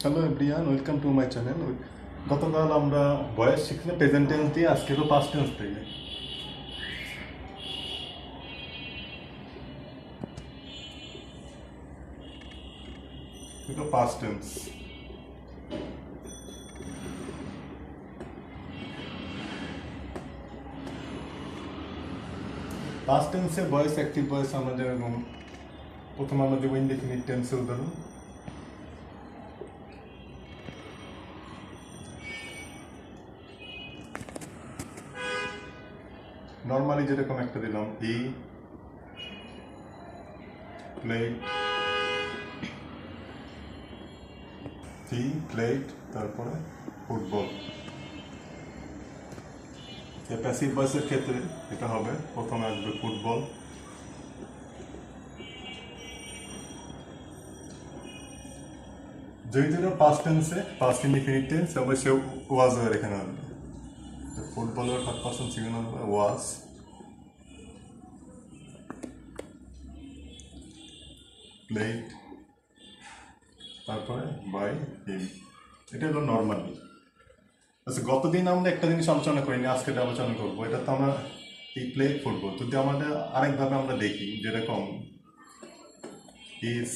Hello everyone, welcome to my channel. গতকাল আমরা voice শিখলে প্রেজেন্ট টেন্স দিয়ে, আজকে তো পাস্ট টেন্স থেকে। এটা পাস্ট টেন্স। পাস্ট টেন্সে ভয়েস, অ্যাক্টিভ ভয়েস আমরা যেরকম প্রথমে আমরা দেবো ইনডেফিনিট টেন্সের উদাহরণ। নর্মালি যেরকম একটা দিলাম, হি প্লেড, হি প্লেড, তারপরে ফুটবল। প্যাসিভ ভয়েসের ক্ষেত্রে এটা হবে, প্রথমে আসবে ফুটবল, যেহেতু এটা পাস্ট টেন্সে, পাস্ট ইনডিফিনিট টেন্স, অবশ্যই ওয়াজ এর এখানে আসবে। ফুটবলের থার্ড পার্সন সিঙ্গুলার হবে ওয়াজ, প্লেড, তারপরে বাই হিম। এটা হলো নর্মালি। আচ্ছা, গতদিন আমরা একটা জিনিস আলোচনা করিনি, আজকে এটা আলোচনা করবো। এটা তো আমরা এই প্লে ফুটবল, যদি আমাদের আরেকভাবে আমরা দেখি, যেরকম ইজ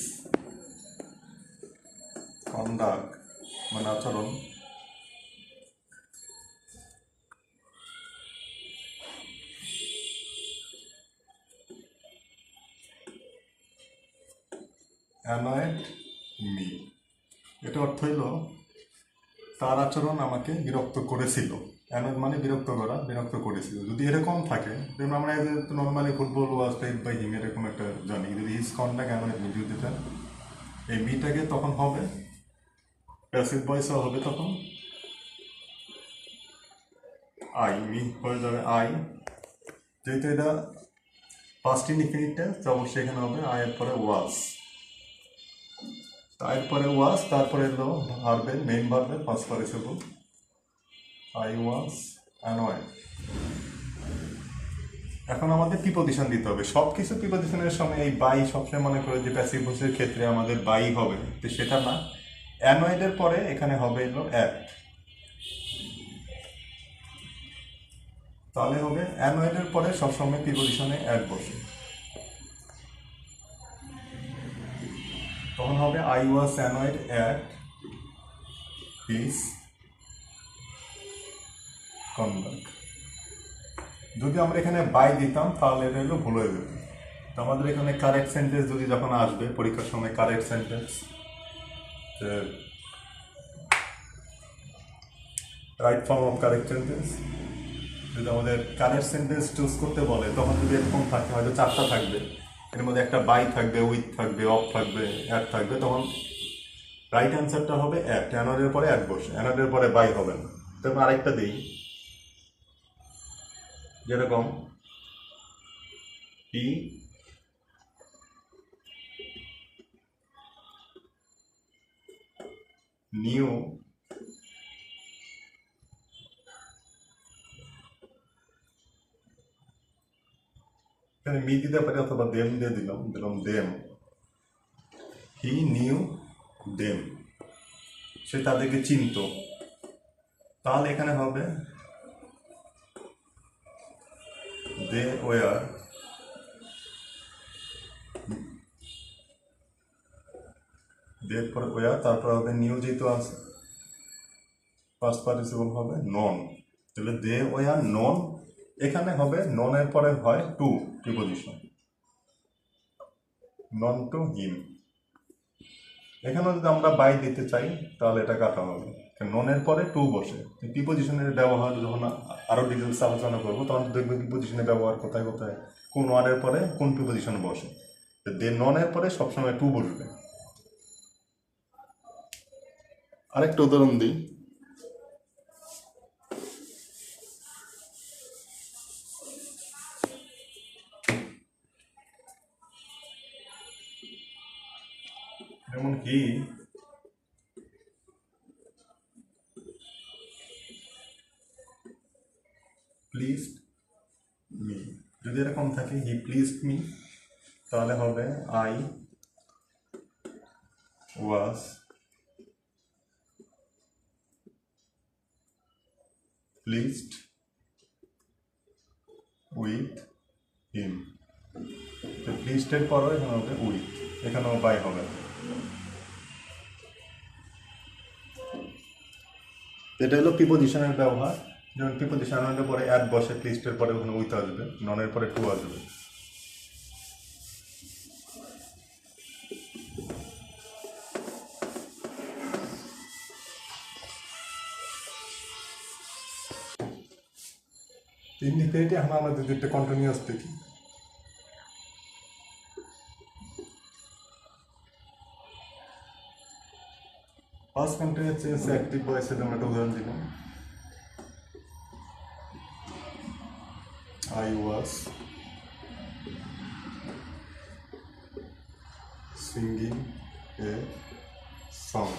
কন্ডাক্ট মানে আচরণ, অ্যানয়েড মি। এটা অর্থ হইল তার আচরণ আমাকে বিরক্ত করেছিল। অ্যানয়েড মানে বিরক্ত করা, বিরক্ত করেছিল। যদি এরকম থাকে, যেমন আমরা normally football was played by him এরকম একটা জানি, যদি হিজ কন্ডাক্ট অ্যানয়েড মি, যদি এই মিটাকে তখন হবে প্যাসিভ ভয়েসও হবে, তখন আই, মি হয়ে যাবে আই। যেহেতু এটা ফার্স্ট ইনডিফিনিট টেন্স, অবশ্যই এখানে হবে আই এর পরে ওয়াজ, তারপরে ওয়াজ, তারপরে এলো ভার্বের, মেইন ভার্বের first participle, I was annoyed. এখন আমাদের প্রিপজিশন দিতে হবে। সব কিছু প্রিপজিশনের সময় এই বাই সবসময় মনে করে যে প্যাসিভ ভয়েসের ক্ষেত্রে আমাদের বাই হবে, তো সেটা না। অ্যানয়েডের পরে এখানে হবে এলো অ্যাট, তাহলে হবে অ্যানয়েডের পরে সবসময় প্রিপজিশনে অ্যাট বসে, তখন হবে I was annoyed at his conduct. যদি আমরা এখানে বাই দিতাম তাহলে এটা হলো ভুল হয়ে যেত। তো আমাদের এখানে কারেক্ট সেন্টেন্স যদি যখন আসবে পরীক্ষার সময়, correct sentence, right form of correct sentence, যদি আমাদের কারেক্ট সেন্টেন্স চুজ করতে বলে, তখন যদি এরকম থাকে, হয়তো চারটা থাকবে, এর মধ্যে একটা বাই থাকবে, উইথ থাকবে, অফ থাকবে, অ্যাড থাকবে, তখন রাইট অ্যান্সারটা হবে অ্যাড। অ্যানয়েডের পরে অ্যাড বসে, অ্যানয়েডের পরে বাই হবে না। তারপর আরেকটা দিই, যেরকম হি নিউ এখানে মি দিতে পারি, অথবা দেম দিয়ে দিলাম, দেম। হি নিউ দেম, সে তাদেরকে চিনত, তাহলে এখানে হবে দে ওয়ার, দের পরে ওয়ার, তারপর হবে নিউ, যেহেতু আছে ফার্স্ট পার্টিসিপল হবে নন, তাহলে দে ওয়ার নন। এখানে হবে ননের পরে হয় to preposition, noun to him. এখানেও যদি আমরা বাই দিতে চাই তাহলে এটা কাটা হবে, ননের পরে টু বসে। প্রিপোজিশনের ব্যবহার যখন আরো ডিটেলস আলোচনা করবো, তখন দেখবে প্রিপোজিশনের ব্যবহার কোথায় কোথায়, কোন ওয়ার্ডের পরে কোন প্রিপোজিশন বসে। দে ননের পরে সবসময় টু বসবে। আরেকটা উদাহরণ দিই, যেমন হি প্লিজড মি। যদি এরকম থাকে হি প্লিজড মি, তাহলে হবে I was pleased with him. তো প্লিজডের পরও এখানে হবে উইথ, এখানেও বাই হবে। এটা হলো প্রিপোজিশনের ব্যবহার। যেমন প্রিপোজিশনের পরে অ্যাট বসে, প্লিজডের পরে ওখানে উইথ আসবে, ননের পরে টু আসবে। ইনডিফিনিটে এখন আমরা যদি একটা কন্টিনিউয়াস দেখি, ফার্স্ট কন্টিনিউয়াস টেন্স অ্যাক্টিভ ভয়েসের আমরা একটা উদাহরণ দিলাম, I was singing a song।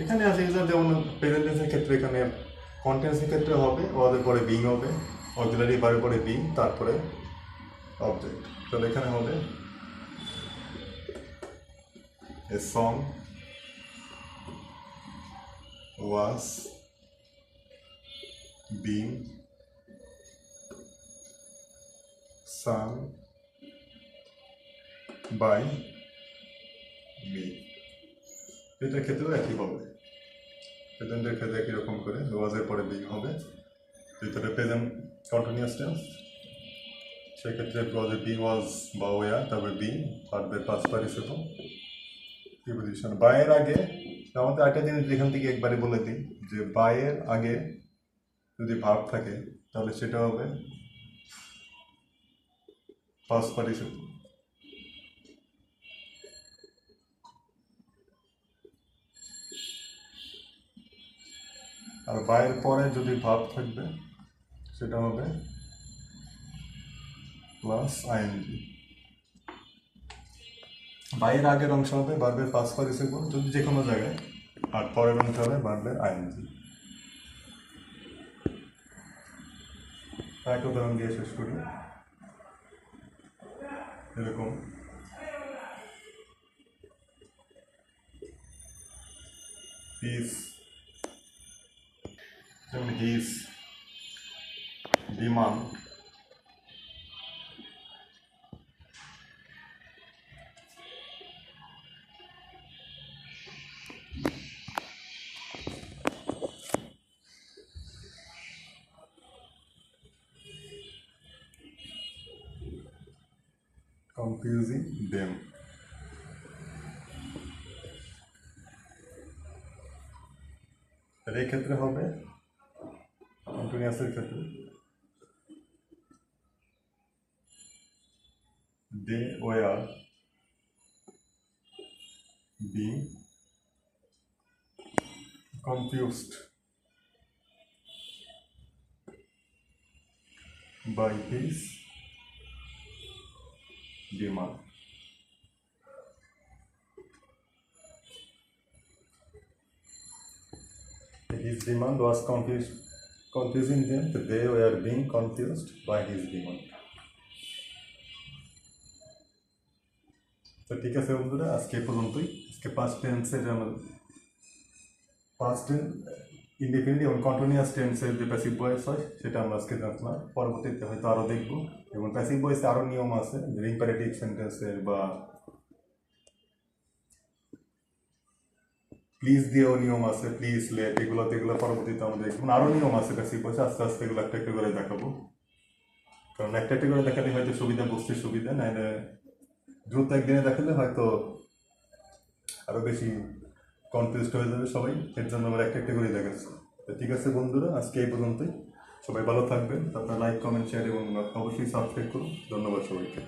এখানে আসে যেমন প্রেজেন্ট টেন্সের ক্ষেত্রে এখানে কন্টিনিউয়াসের ক্ষেত্রে হবে ওদের পরে বিং হবে, অক্সিলারি ভার্বের পরে বিং, তারপরে অবজেক্ট। তাহলে এখানে হবে a song was being sung by me। এটার ক্ষেত্রেও একই হবে, প্রেজেন্টের ক্ষেত্রে একই রকম করে ওয়াজের পরে বিং হবে, ভিতরে প্রেজেন্ট কন্টিনিউয়াস টেন্স, সেক্ষেত্রে ওয়াজের বিং ওয়াজ বা ওয়া, তারপরে বিং, ভার্বের পাস্ট পার্টিসিপল, প্রিপোজিশন। বায়ের আগে আমাদের একটা জিনিস এখান থেকে একবারে বলে দিই যে বায়ের আগে যদি ভার্ব থাকে তাহলে সেটা হবে পাস্ট পার্টিসিপল। আর বায়ের পরে যদি ভার্ব থাকবে সেটা হবে প্লাস আইএনজি। বায়ের আগের অংশ হবে ভার্বের পাস্ট পার্টিসিপল যদি যে কোনো জায়গায়, আর পরের অংশ হবে ভার্বের আইএনজি। এক উদাহরণ দিয়ে শেষ করি, এরকম his demand confusing them। এই ক্ষেত্রে হবে কন্টিনিউয়াসের ক্ষেত্রে they were being confused by his demand। His demand was confusing them, so they were being confused by his demand। তো ঠিক আছে বন্ধুরা, আজকে এই পর্যন্তই। আজকে পাস্ট টেন্সের পাস্ট ইনডিফিনিট এবং কন্টিনিউয়াস টেন্সের যে প্যাসিভ ভয়েস হয় সেটা আমরা আজকে জানলাম। পরবর্তীতে হয়তো আরও দেখবো, এবং প্যাসিভ ভয়েসে আরও নিয়ম আছে, ইম্পারেটিভ সেন্টেন্সের বা প্লিজ দিয়েও নিয়ম আছে, প্লিজ লেট, এগুলো পরবর্তীতে আমরা দেখবো। আরও নিয়ম আছে প্যাসিভ ভয়েসে, আস্তে আস্তে এগুলো একটা একটা করে দেখাবো, কারণ একটা একটা করে দেখালে হয়তো সুবিধা, বুঝতে সুবিধা, নাহলে দ্রুত একদিনে দেখালে হয়তো আরও বেশি কনফিউজড হয়ে যাবে সবাই, এর জন্য আমরা একটা একটা করে দেখাচ্ছি। তো ঠিক আছে বন্ধুরা, আজকে এই পর্যন্তই। সবাই ভালো থাকবেন, আপনারা লাইক, কমেন্ট, শেয়ার এবং অবশ্যই সাবস্ক্রাইব করুন। ধন্যবাদ সবাইকে।